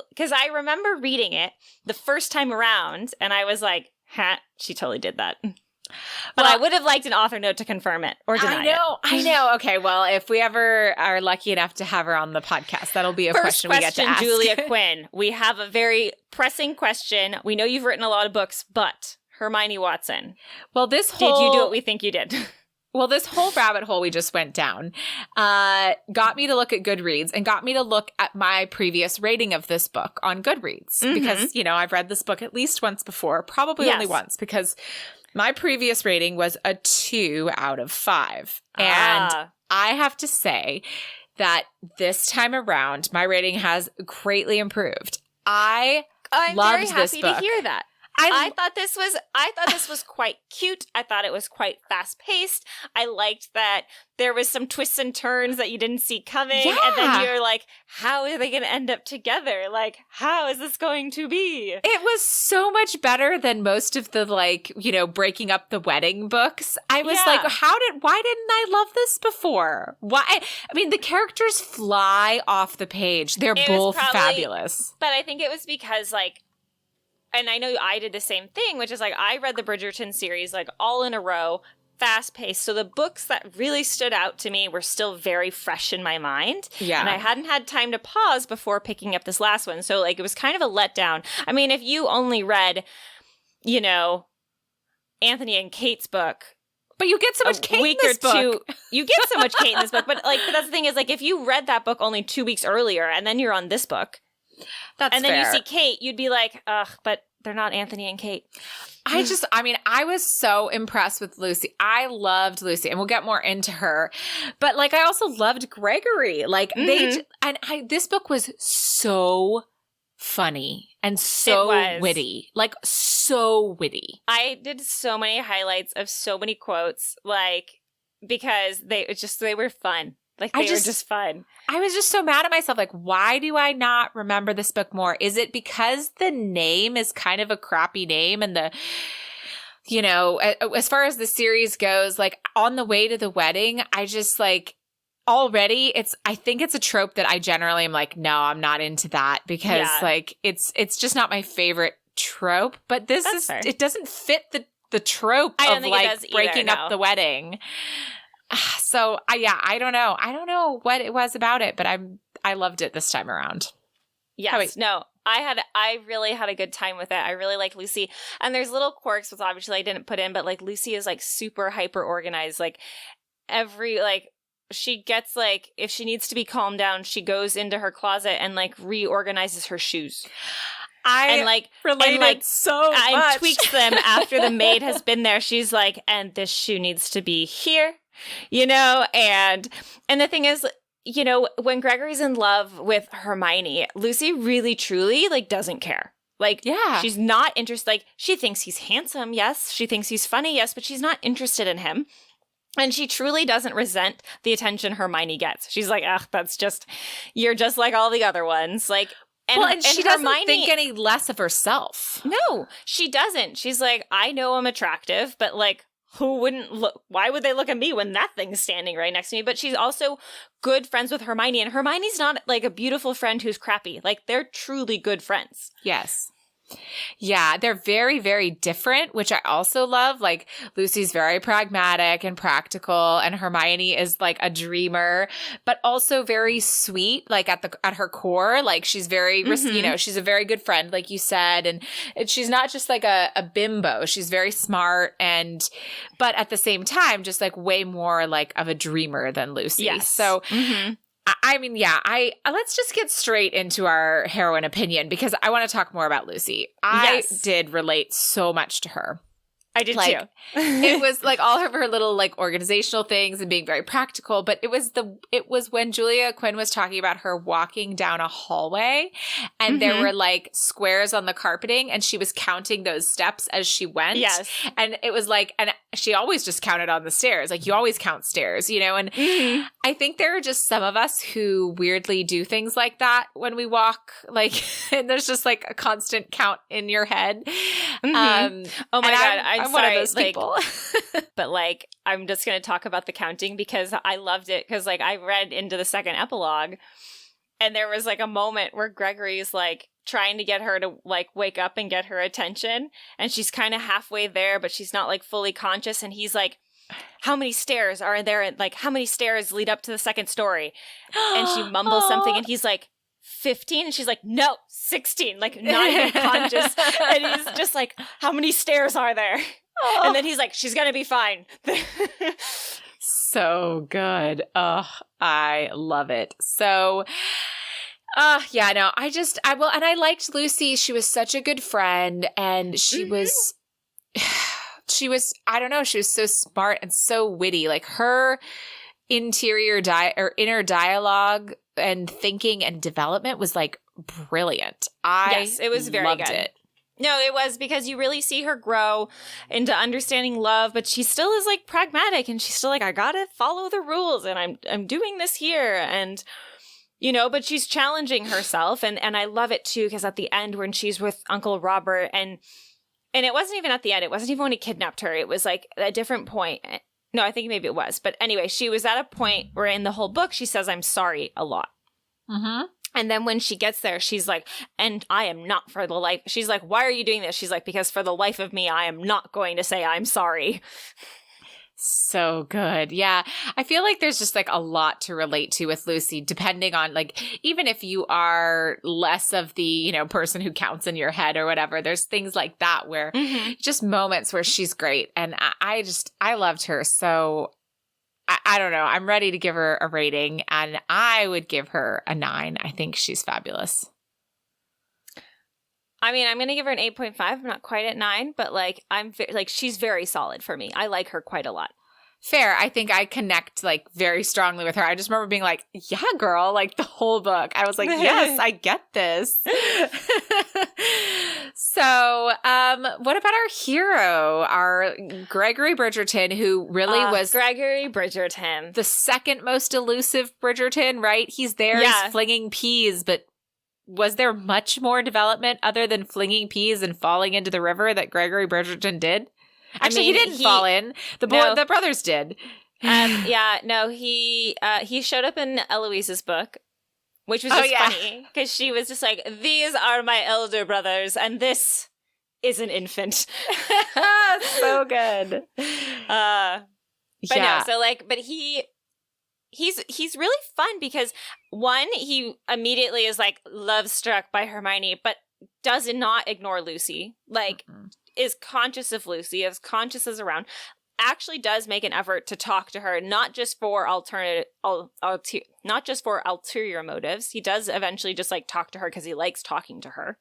because I remember reading it the first time around, and I was like, she totally did that. But I would have liked an author note to confirm it or deny it. I know. Okay, well, if we ever are lucky enough to have her on the podcast, that'll be a question we get to ask. Julia Quinn. We have a very pressing question. We know you've written a lot of books, but Hermione Watson. Well, did you do what we think you did? Well, this whole rabbit hole we just went down got me to look at Goodreads and got me to look at my previous rating of this book on Goodreads. Because, I've read this book at least once before, probably only once, because my previous rating was a 2 out of 5. And I have to say that this time around, my rating has greatly improved. I'm loved very happy to hear that. I thought this was quite cute. I thought it was quite fast paced. I liked that there was some twists and turns that you didn't see coming. Yeah. And then you're like, how are they going to end up together? Like, how is this going to be? It was so much better than most of the, like, breaking up the wedding books. I was like, why didn't I love this before? Why? I mean, the characters fly off the page. They're both fabulous. But I think it was because, like, and I know I did the same thing, which is like I read the Bridgerton series like all in a row, fast paced. So the books that really stood out to me were still very fresh in my mind. Yeah. And I hadn't had time to pause before picking up this last one. So like it was kind of a letdown. I mean, if you only read, Anthony and Kate's book. But you get so much Kate in this book. You get so much Kate in this book. But that's the thing is, like, if you read that book only 2 weeks earlier and then you're on this book, and then you see Kate, you'd be like, ugh, but they're not Anthony and Kate. I was so impressed with Lucy. I loved Lucy, and we'll get more into her. But, like, I also loved Gregory. Like, this book was so funny and so witty. Like, so witty. I did so many highlights of so many quotes, like, because they were fun. Like, they were just fun. I was just so mad at myself. Like, why do I not remember this book more? Is it because the name is kind of a crappy name and as far as the series goes, like, On the Way to the Wedding, I just, like, already I think it's a trope that I generally am like, no, I'm not into that because like, it's just not my favorite trope. But it doesn't fit the trope of, like, breaking up the wedding. So I don't know. I don't know what it was about it, but I loved it this time around. Yes. No, I really had a good time with it. I really like Lucy. And there's little quirks, which obviously I didn't put in, but, like, Lucy is, like, super hyper organized. Like, she gets, like, if she needs to be calmed down, she goes into her closet and, like, reorganizes her shoes. Related so much. And tweaks them after the maid has been there. She's like, and this shoe needs to be here. And the thing is, when Gregory's in love with Hermione, Lucy really, truly, like, doesn't care. Like, she's not interested. Like, she thinks he's handsome, yes. She thinks he's funny, yes, but she's not interested in him. And she truly doesn't resent the attention Hermione gets. She's like, you're just like all the other ones. Like, and she doesn't think any less of herself. No, she doesn't. She's like, I know I'm attractive, but, like, who wouldn't look? Why would they look at me when that thing's standing right next to me? But she's also good friends with Hermione, and Hermione's not, like, a beautiful friend who's crappy. Like, they're truly good friends. Yes. Yeah, they're very, very different, which I also love. Like, Lucy's very pragmatic and practical, and Hermione is, like, a dreamer, but also very sweet, like, at her core. Like, she's very, she's a very good friend, like you said, and she's not just, like, a bimbo. She's very smart, but at the same time, just, like, way more, like, of a dreamer than Lucy. Yes. So, let's just get straight into our heroine opinion because I want to talk more about Lucy. I did relate so much to her. I did too. It was like all of her little, like, organizational things and being very practical. But it was when Julia Quinn was talking about her walking down a hallway and there were, like, squares on the carpeting and she was counting those steps as she went. Yes. And it was like, and she always just counted on the stairs. Like, you always count stairs, and I think there are just some of us who weirdly do things like that when we walk, like, and there's just, like, a constant count in your head. Oh my God. I'm one sorry, of those people. But, like, I'm just going to talk about the counting because I loved it because, like, I read into the second epilogue and there was, like, a moment where Gregory's, like, trying to get her to, like, wake up and get her attention, and she's kind of halfway there, but she's not, like, fully conscious, and he's like, how many stairs are there? Like, how many stairs lead up to the second story? And she mumbles something, and he's like, 15? And she's like, no, 16, like, not even conscious. And he's just like, how many stairs are there? And then he's like, she's gonna be fine. So good. Oh, I love it. So, and I liked Lucy. She was such a good friend, and she was, I don't know, she was so smart and so witty. Like, her inner dialogue and thinking and development was, like, brilliant. Yes, it was very loved good. it. No, it was because you really see her grow into understanding love, but she still is, like, pragmatic, and she's still like, I gotta follow the rules, and I'm doing this here, and, but she's challenging herself, and I love it too because at the end when she's with Uncle Robert, and it wasn't even at the end, it wasn't even when he kidnapped her, it was, like, a different point. No, I think maybe it was, but anyway, she was at a point where in the whole book she says, I'm sorry a lot. Mm-hmm. And then when she gets there, she's like, and I am not for the life. She's like, why are you doing this? She's like, because for the life of me, I am not going to say I'm sorry. So good. Yeah. I feel like there's just like a lot to relate to with Lucy, depending on like, even if you are less of the, you know, person who counts in your head or whatever, there's things like that where just moments where she's great. And I loved her. So I don't know. I'm ready to give her a rating, and I would give her a 9. I think she's fabulous. I mean, I'm going to give her an 8.5. I'm not quite at 9, but like she's very solid for me. I like her quite a lot. Fair. I think I connect like very strongly with her. I just remember being like, yeah, girl, like the whole book. I was like, yes, I get this. So, what about our hero, our Gregory Bridgerton, who really was Gregory Bridgerton, the second most elusive Bridgerton, right? He's there, he's flinging peas, but was there much more development other than flinging peas and falling into the river that Gregory Bridgerton did? Actually, he didn't fall in. The brothers did. He showed up in Eloise's book, which was just funny because she was just like, "These are my elder brothers, and this is an infant." So good. He's really fun because one, he immediately is like love struck by Hermione, but does not ignore Lucy. Like is conscious of Lucy, is conscious is around. Actually, does make an effort to talk to her, not just for ulterior motives. He does eventually just like talk to her because he likes talking to her.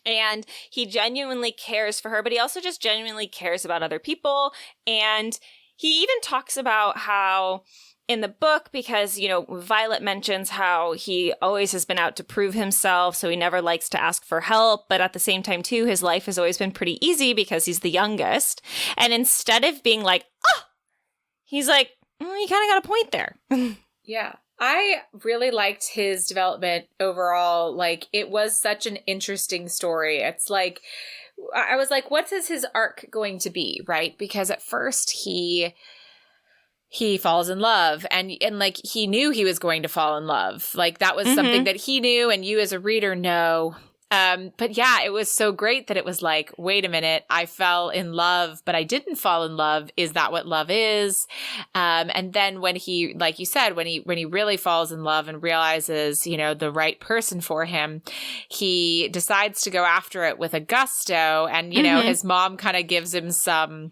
And he genuinely cares for her, but he also just genuinely cares about other people. And he even talks about how in the book, because, you know, Violet mentions how he always has been out to prove himself, so he never likes to ask for help. But at the same time, too, his life has always been pretty easy because he's the youngest. And instead of being like, oh, he's like, you kind of got a point there. Yeah. I really liked his development overall. Like, it was such an interesting story. It's like, I was like, what is his arc going to be, right? Because at first he falls in love and like he knew he was going to fall in love. Like that was something that he knew and you as a reader know. But yeah, it was so great that it was like, wait a minute, I fell in love, but I didn't fall in love. Is that what love is? And then when he, like you said, when he really falls in love and realizes, you know, the right person for him, he decides to go after it with a gusto. And, you know, his mom kind of gives him some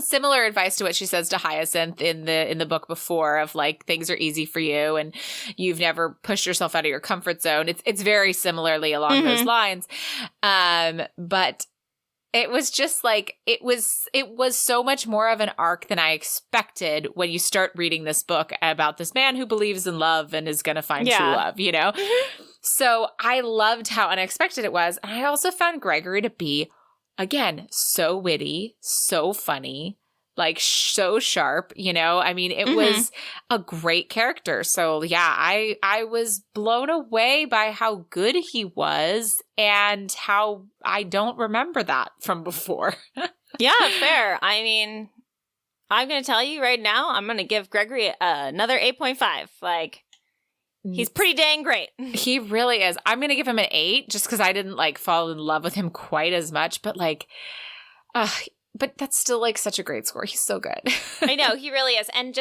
similar advice to what she says to Hyacinth in the book before, of like, things are easy for you and you've never pushed yourself out of your comfort zone. It's very similarly along those lines. But it was just like, it was so much more of an arc than I expected when you start reading this book about this man who believes in love and is going to find true love, you know? So I loved how unexpected it was. And I also found Gregory to be, again, so witty, so funny, like so sharp, you know? I mean, it was a great character. So yeah, I was blown away by how good he was and how I don't remember that from before. Yeah, fair. I mean, I'm going to tell you right now, I'm going to give Gregory another 8.5. Like, he's pretty dang great. He really is. I'm going to give him an 8 just because I didn't like fall in love with him quite as much. But like, but that's still like such a great score. He's so good. I know, he really is. And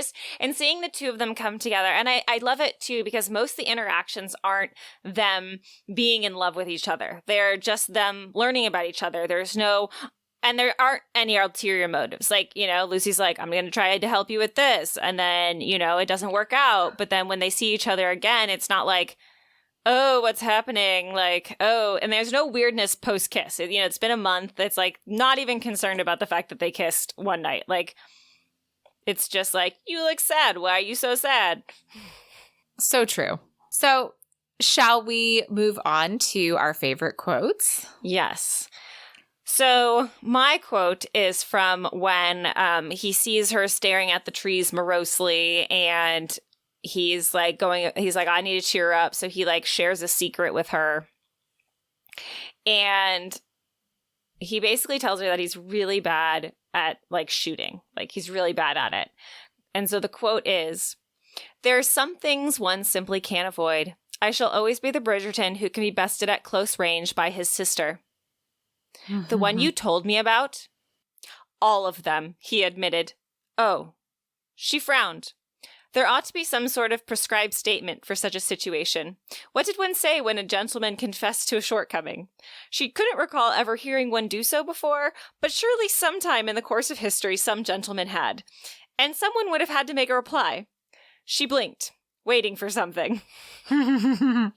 seeing the two of them come together. And I love it too, because most of the interactions aren't them being in love with each other. They're just them learning about each other. And there aren't any ulterior motives. Like, you know, Lucy's like, I'm going to try to help you with this. And then, you know, it doesn't work out. But then when they see each other again, it's not like, oh, what's happening? Like, oh, and there's no weirdness post-kiss. You know, it's been a month. It's like not even concerned about the fact that they kissed one night. Like, it's just like, you look sad. Why are you so sad? So true. So shall we move on to our favorite quotes? Yes. So my quote is from when he sees her staring at the trees morosely, and he's like, I need to cheer up. So he like shares a secret with her. And he basically tells her that he's really bad at like shooting. Like he's really bad at it. And so the quote is, "There are some things one simply can't avoid. I shall always be the Bridgerton who can be bested at close range by his sister. The one you told me about? All of them, he admitted. Oh. She frowned. There ought to be some sort of prescribed statement for such a situation. What did one say when a gentleman confessed to a shortcoming? She couldn't recall ever hearing one do so before, but surely sometime in the course of history some gentleman had. And someone would have had to make a reply. She blinked, waiting for something. And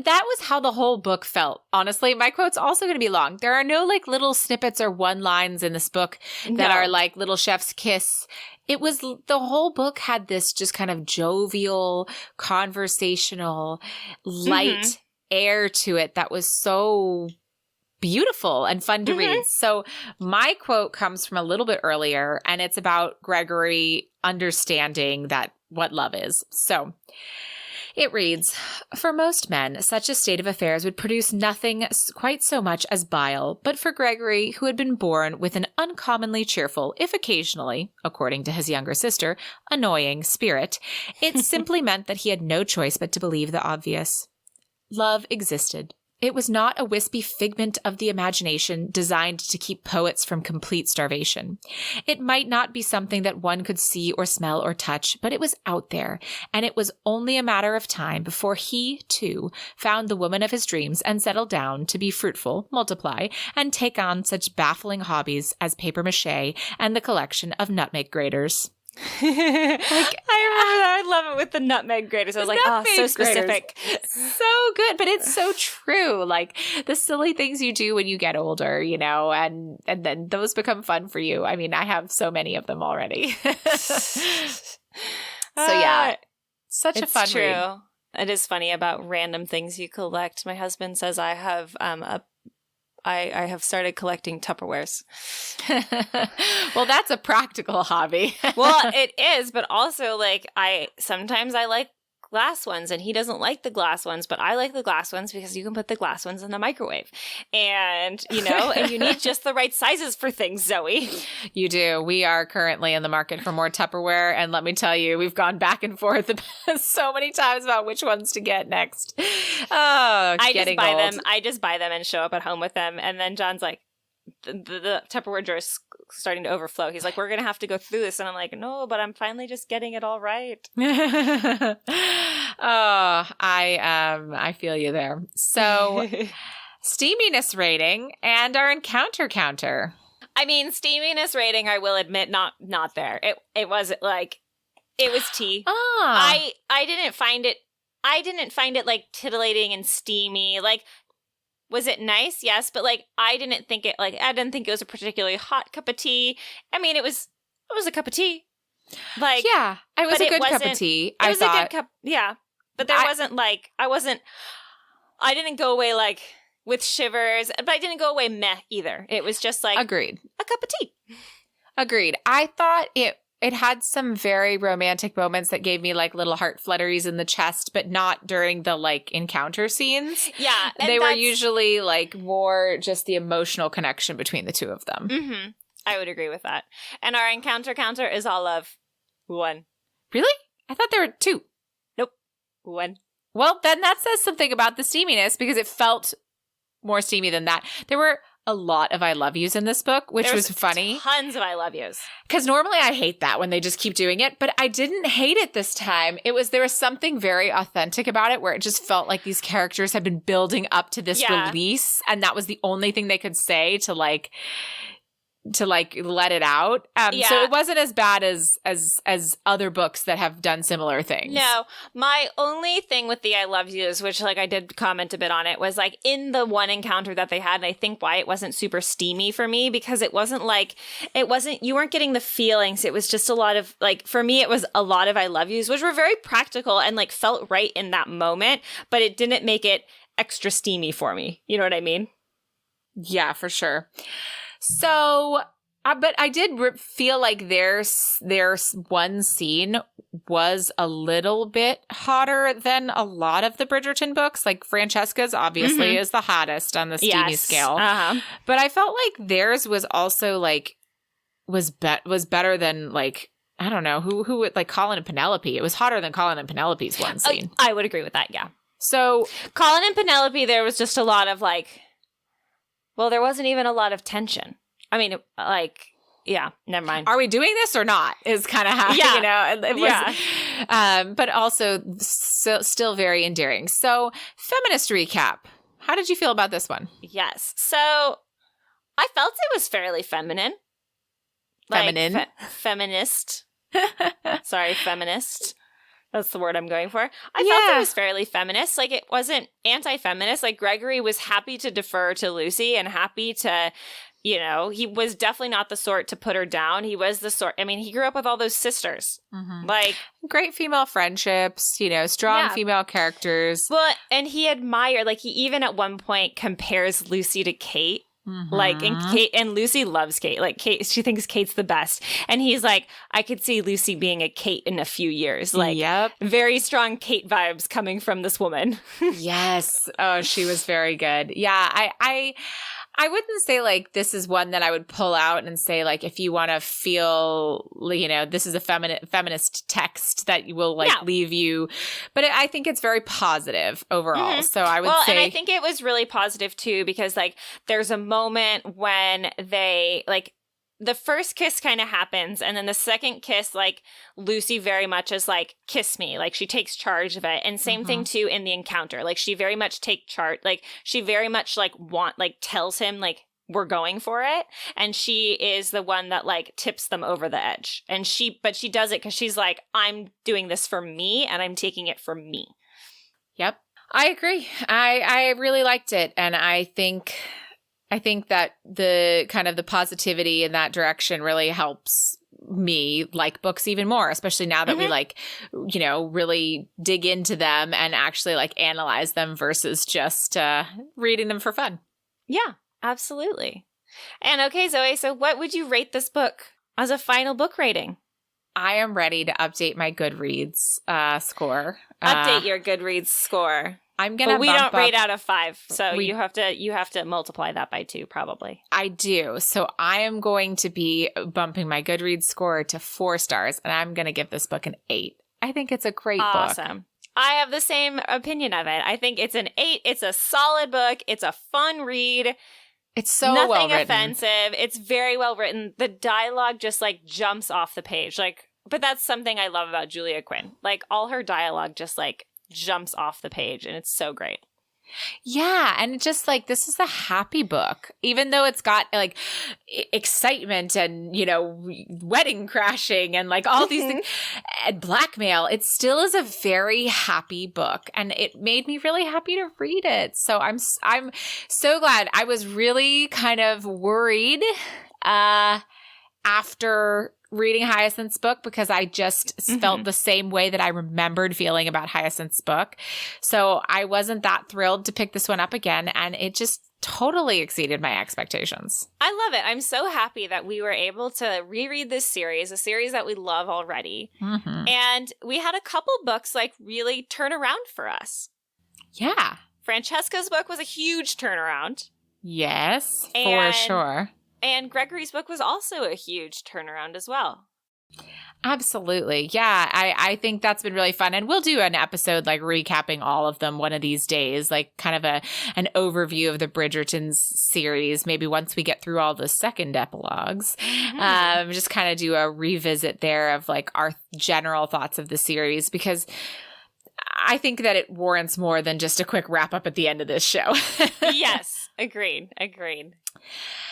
that was how the whole book felt. Honestly, my quote's also going to be long. There are no like little snippets or one-lines in this book that are like little chef's kiss. It was the whole book had this just kind of jovial, conversational, light air to it that was so beautiful and fun to read. So my quote comes from a little bit earlier, and it's about Gregory understanding that what love is. So it reads, "For most men, such a state of affairs would produce nothing quite so much as bile, but for Gregory, who had been born with an uncommonly cheerful, if occasionally, according to his younger sister, annoying spirit, it simply meant that he had no choice but to believe the obvious. Love existed. It was not a wispy figment of the imagination designed to keep poets from complete starvation. It might not be something that one could see or smell or touch, but it was out there, and it was only a matter of time before he, too, found the woman of his dreams and settled down to be fruitful, multiply, and take on such baffling hobbies as papier-mâché and the collection of nutmeg graters." I remember that. I love it with the nutmeg graters. I was like, oh, so specific. So good, but it's so true. Like the silly things you do when you get older, you know, and then those become fun for you. I mean, I have so many of them already. So yeah, such a fun read. It is funny about random things you collect. My husband says I have I have started collecting Tupperwares. Well, that's a practical hobby. Well, it is, but also like sometimes I like glass ones and he doesn't like the glass ones, but I like the glass ones because you can put the glass ones in the microwave. And, you know, and you need just the right sizes for things, Zoe. You do. We are currently in the market for more Tupperware. And let me tell you, we've gone back and forth so many times about which ones to get next. Oh, I just buy them and show up at home with them. And then John's like, the Tupperware drawer is starting to overflow. He's like, we're going to have to go through this. And I'm like, no, but I'm finally just getting it all right. Oh, I feel you there. So steaminess rating and our encounter counter. I mean, steaminess rating, I will admit, not there. It wasn't like, it was tea. Oh. I didn't find it like titillating and steamy. Like, was it nice? Yes, but like I didn't think it was a particularly hot cup of tea. I mean, it was a cup of tea. Like, yeah, it was a good cup of tea. It was a good cup. Yeah. But there wasn't like I didn't go away like with shivers, but I didn't go away meh either. It was just like agreed. A cup of tea. Agreed. I thought it had some very romantic moments that gave me like little heart flutteries in the chest, but not during the like encounter scenes. Yeah. They were usually like more just the emotional connection between the two of them. Mm-hmm. I would agree with that. And our encounter counter is all of 1. Really? I thought there were 2. Nope. 1. Well, then that says something about the steaminess because it felt more steamy than that. There were a lot of I love yous in this book, which was funny. Tons of I love yous. Because normally I hate that when they just keep doing it, but I didn't hate it this time. There was something very authentic about it where it just felt like these characters had been building up to this release, and that was the only thing they could say to let it out. So it wasn't as bad as other books that have done similar things. No, my only thing with the I love yous, which like I did comment a bit on it, was like in the one encounter that they had, and I think why it wasn't super steamy for me, because you weren't getting the feelings. It was just a lot of like, for me, it was a lot of I love yous, which were very practical and like felt right in that moment, but it didn't make it extra steamy for me. You know what I mean? Yeah, for sure. So, but I did feel like there's one scene was a little bit hotter than a lot of the Bridgerton books. Like Francesca's obviously is the hottest on the steamy scale. Uh-huh. But I felt like theirs was also like, was better than like, I don't know, who would like Colin and Penelope. It was hotter than Colin and Penelope's one scene. I would agree with that, yeah. So Colin and Penelope, there was just a lot of like, well, there wasn't even a lot of tension. I mean, like, Yeah, never mind. Are we doing this or not? Is kind of how, Yeah. you know, it was, but also still very endearing. So, feminist recap. How did you feel about this one? Yes. So I felt it was fairly feminine. Feminine? Feminist. Sorry, feminist. That's the word I'm going for. I felt it was fairly feminist. Like, it wasn't anti-feminist. Like, Gregory was happy to defer to Lucy and happy to, you know, he was definitely not the sort to put her down. He was the sort, I mean, he grew up with all those sisters. Mm-hmm. Like, great female friendships, you know, strong female characters. Well, and he admired, like, he even at one point compares Lucy to Kate. Mm-hmm. Like, and Lucy loves Kate. Like, Kate, she thinks Kate's the best. And he's like, I could see Lucy being a Kate in a few years. Like, very strong Kate vibes coming from this woman. Yes. Oh, she was very good. Yeah, I wouldn't say like this is one that I would pull out and say like if you want to feel, you know, this is a feminist text that will like leave you. But I think it's very positive overall. Mm-hmm. So I would say. And I think it was really positive too because like there's a moment when they like the first kiss kind of happens and then the second kiss, like Lucy very much is like, kiss me. Like she takes charge of it. And same thing too in the encounter. Like she very much take charge. Like she very much like tells him like we're going for it. And she is the one that like tips them over the edge. And but she does it because she's like, I'm doing this for me and I'm taking it for me. Yep. I agree. I really liked it. And I think that the kind of the positivity in that direction really helps me like books even more, especially now that we like, you know, really dig into them and actually like analyze them versus just reading them for fun. Yeah, absolutely. And okay, Zoe, so what would you rate this book as a final book rating? I am ready to update my Goodreads score. Update your Goodreads score. I'm gonna. But we don't rate out of 5, so you have to multiply that by 2, probably. I do. So I am going to be bumping my Goodreads score to 4 stars, and I'm going to give this book an 8. I think it's a great book. Awesome. I have the same opinion of it. I think it's an 8. It's a solid book. It's a fun read. It's so well written. Nothing offensive. It's very well written. The dialogue just like jumps off the page. Like, but that's something I love about Julia Quinn. Like all her dialogue just like jumps off the page and it's so great. Yeah, and just like this is a happy book, even though it's got like excitement and, you know, wedding crashing and like all these things and blackmail. It still is a very happy book, and it made me really happy to read it. So I'm so glad. I was really kind of worried after reading Hyacinth's book because I just felt the same way that I remembered feeling about Hyacinth's book. So I wasn't that thrilled to pick this one up again, and it just totally exceeded my expectations. I love it. I'm so happy that we were able to reread this series, a series that we love already. Mm-hmm. And we had a couple books like really turn around for us. Yeah. Francesca's book was a huge turnaround. Yes, for sure. And Gregory's book was also a huge turnaround as well. Absolutely. Yeah, I think that's been really fun. And we'll do an episode like recapping all of them one of these days, like kind of an overview of the Bridgertons series, maybe once we get through all the second epilogues. Just kind of do a revisit there of like our general thoughts of the series, because I think that it warrants more than just a quick wrap up at the end of this show. Yes, agreed.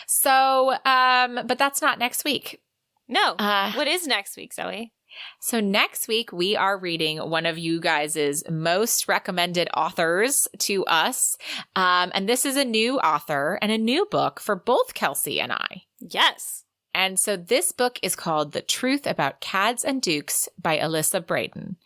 So, but that's not next week. No. What is next week, Zoe? So next week, we are reading one of you guys' most recommended authors to us. And this is a new author and a new book for both Kelsey and I. Yes. And so this book is called The Truth About Cads and Dukes by Elisa Braden,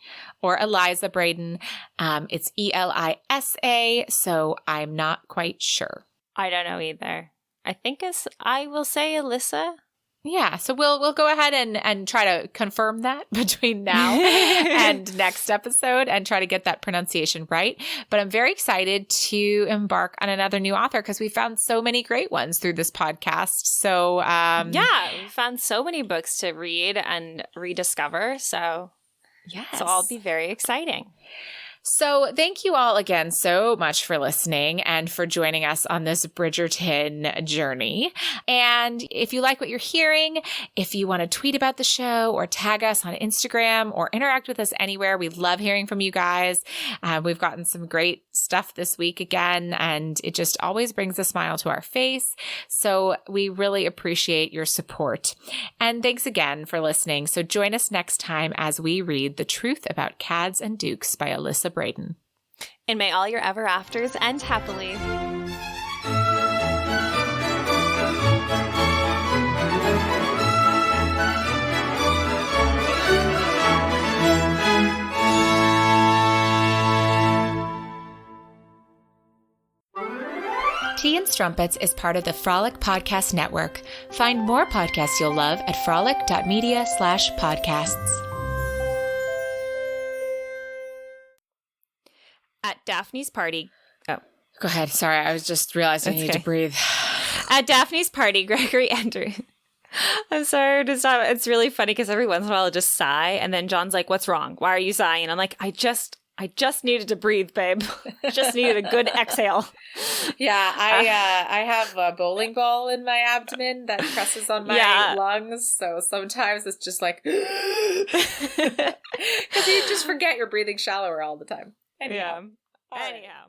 or Eliza Braden. It's Elisa, so I'm not quite sure. I don't know either. I will say Alyssa. Yeah, so we'll go ahead and try to confirm that between now and next episode and try to get that pronunciation right. But I'm very excited to embark on another new author because we found so many great ones through this podcast. So yeah, we found so many books to read and rediscover. So yes, so I'll be very exciting. So thank you all again so much for listening and for joining us on this Bridgerton journey. And if you like what you're hearing, if you want to tweet about the show or tag us on Instagram or interact with us anywhere, we love hearing from you guys. We've gotten some great stuff this week again, and it just always brings a smile to our face. So we really appreciate your support. And thanks again for listening. So join us next time as we read The Truth About Cads and Dukes by Alyssa Braden. And may all your ever afters end happily. Tea and Strumpets is part of the Frolic Podcast Network. Find more podcasts you'll love at frolic.media/podcasts. At Daphne's party. Oh. Go ahead. Sorry, I was just realizing I need to breathe. At Daphne's party, Gregory entered. I'm sorry to stop. It's really funny because every once in a while I'll just sigh, and then John's like, "What's wrong? Why are you sighing?" And I'm like, I just needed to breathe, babe. Just needed a good exhale. Yeah, I have a bowling ball in my abdomen that presses on my lungs. So sometimes it's just like, because you just forget you're breathing shallower all the time. Anyhow. Anyhow.